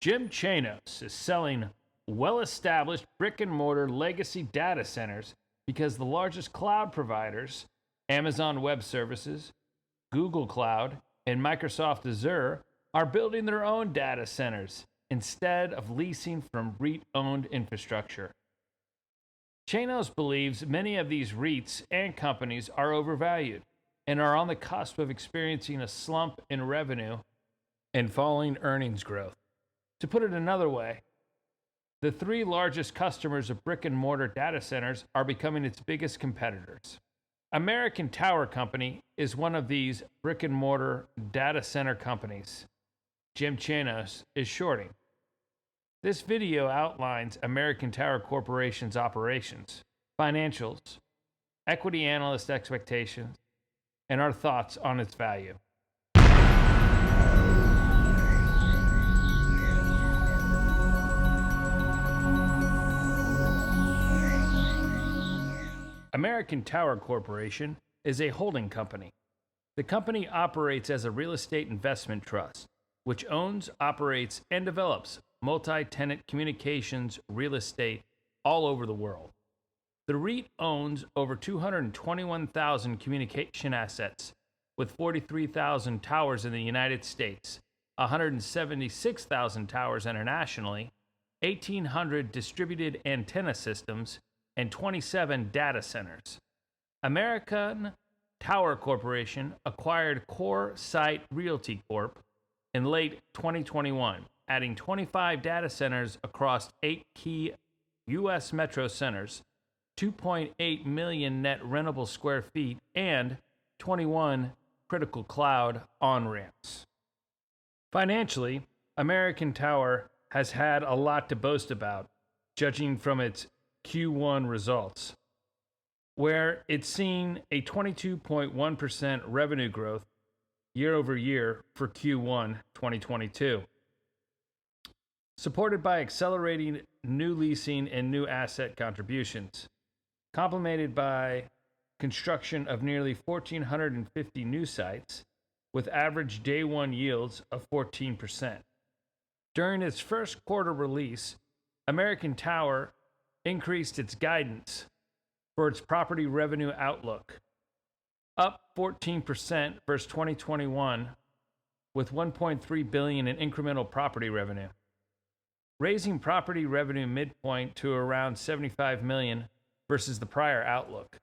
Jim Chanos is selling well-established brick-and-mortar legacy data centers because the largest cloud providers, Amazon Web Services, Google Cloud, and Microsoft Azure, are building their own data centers instead of leasing from REIT-owned infrastructure. Chanos believes many of these REITs and companies are overvalued and are on the cusp of experiencing a slump in revenue and falling earnings growth. To put it another way, the three largest customers of brick-and-mortar data centers are becoming its biggest competitors. American Tower Company is one of these brick-and-mortar data center companies Jim Chanos is shorting. This video outlines American Tower Corporation's operations, financials, equity analyst expectations, and our thoughts on its value. American Tower Corporation is a holding company. The company operates as a real estate investment trust, which owns, operates, and develops multi-tenant communications real estate all over the world. The REIT owns over 221,000 communication assets, with 43,000 towers in the United States, 176,000 towers internationally, 1,800 distributed antenna systems, and 27 data centers. American Tower Corporation acquired Core Site Realty Corp. In late 2021, adding 25 data centers across 8 key U.S. metro centers, 2.8 million net rentable square feet, and 21 critical cloud on-ramps. Financially, American Tower has had a lot to boast about, judging from its Q1 results, where it's seen a 22.1% revenue growth year over year for Q1 2022, supported by accelerating new leasing and new asset contributions, complemented by construction of nearly 1,450 new sites with average day one yields of 14%. During its first quarter release, American Tower increased its guidance for its property revenue outlook, up 14% versus 2021, with $1.3 billion in incremental property revenue, raising property revenue midpoint to around $75 million versus the prior outlook.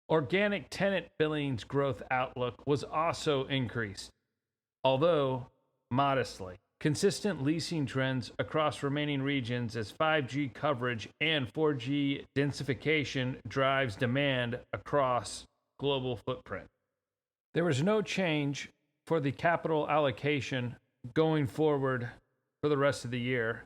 Organic tenant billings growth outlook was also increased, although modestly. Consistent leasing trends across remaining regions as 5G coverage and 4G densification drives demand across global footprint. There was no change for the capital allocation going forward for the rest of the year.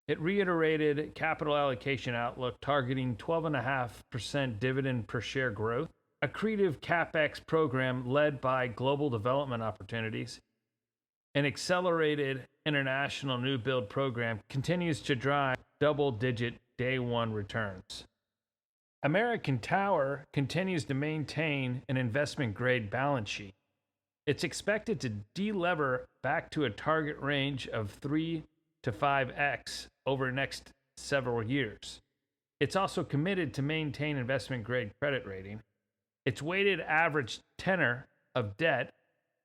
It reiterated capital allocation outlook targeting 12.5% dividend per share growth, accretive CapEx program led by global development opportunities, an accelerated international new build program continues to drive double-digit day one returns. American Tower continues to maintain an investment-grade balance sheet. It's expected to delever back to a target range of 3 to 5x over the next several years. It's also committed to maintain investment-grade credit rating. Its weighted average tenor of debt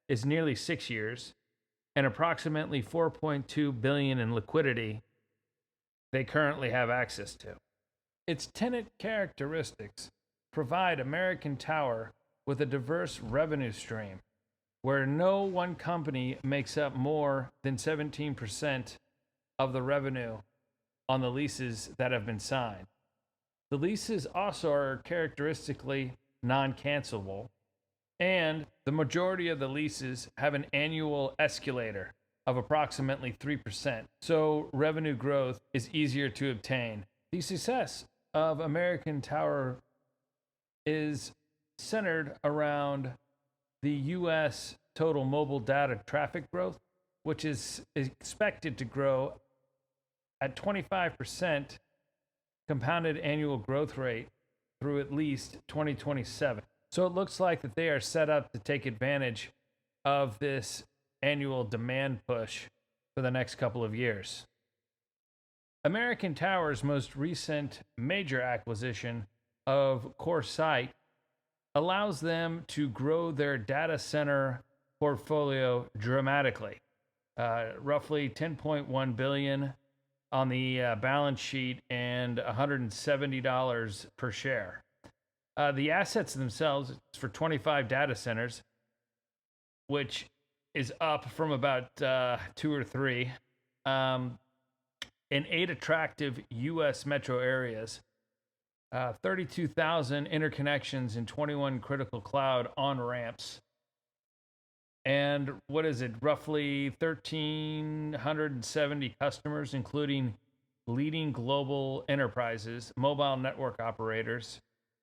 is nearly 6 years, and approximately $4.2 billion in liquidity they currently have access to. Its tenant characteristics provide American Tower with a diverse revenue stream, where no one company makes up more than 17% of the revenue on the leases that have been signed. The leases also are characteristically non-cancelable, and the majority of the leases have an annual escalator of approximately 3%, so revenue growth is easier to obtain. The success of American Tower is centered around the U.S. total mobile data traffic growth, which is expected to grow at 25% compounded annual growth rate through at least 2027. So it looks like that they are set up to take advantage of this annual demand push for the next couple of years. American Tower's most recent major acquisition of CoreSite allows them to grow their data center portfolio dramatically. Roughly $10.1 billion on the balance sheet and $170 per share. The assets themselves, it's for 25 data centers, which is up from about 2 or 3, in 8 attractive U.S. metro areas, 32,000 interconnections and 21 critical cloud on-ramps. And what is it? Roughly 1,370 customers, including leading global enterprises, mobile network operators,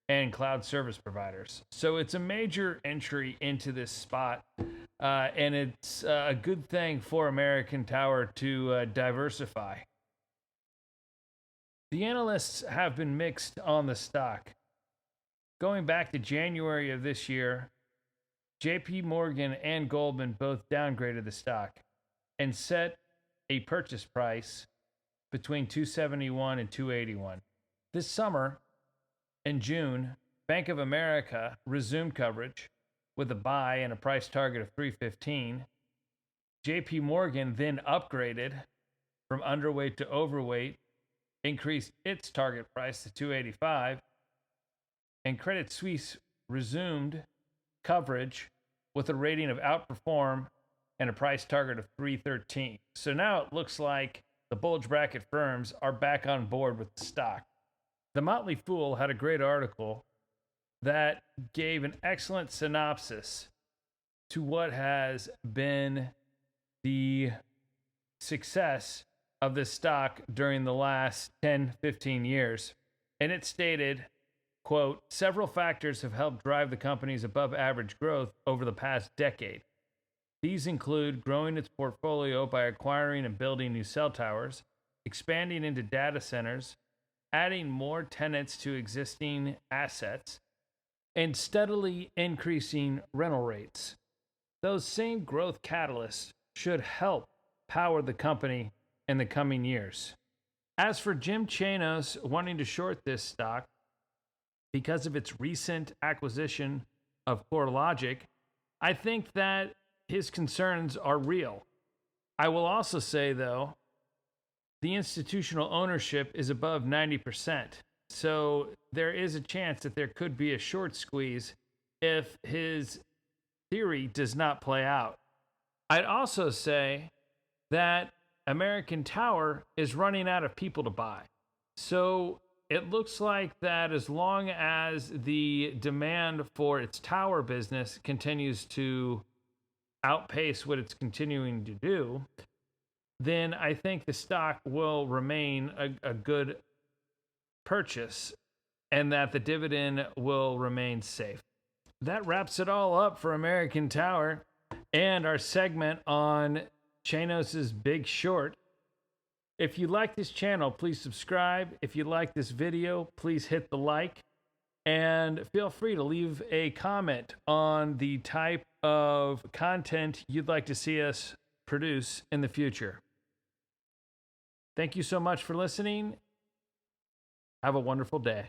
and cloud service providers. So it's a major entry into this spot, and it's a good thing for American Tower to diversify. The analysts have been mixed on the stock. Going back to January of this year, JP Morgan and Goldman both downgraded the stock and set a purchase price between $271 and $281. This summer, in June, Bank of America resumed coverage with a buy and a price target of $315. JP Morgan then upgraded from underweight to overweight, increased its target price to $285, and Credit Suisse resumed coverage with a rating of outperform and a price target of $313. So now it looks like the bulge bracket firms are back on board with the stock. The Motley Fool had a great article that gave an excellent synopsis to what has been the success of this stock during the last 10, 15 years. And it stated, quote, several factors have helped drive the company's above average growth over the past decade. These include growing its portfolio by acquiring and building new cell towers, expanding into data centers, adding more tenants to existing assets, and steadily increasing rental rates. Those same growth catalysts should help power the company in the coming years. As for Jim Chanos wanting to short this stock because of its recent acquisition of CoreLogic, I think that his concerns are real. I will also say, though, the institutional ownership is above 90%. So there is a chance that there could be a short squeeze if his theory does not play out. I'd also say that American Tower is running out of people to buy. So it looks like that as long as the demand for its tower business continues to outpace what it's continuing to do, then I think the stock will remain a good purchase and that the dividend will remain safe. That wraps it all up for American Tower and our segment on Chanos' Big Short. If you like this channel, please subscribe. If you like this video, please hit the like. And feel free to leave a comment on the type of content you'd like to see us produce in the future. Thank you so much for listening. Have a wonderful day.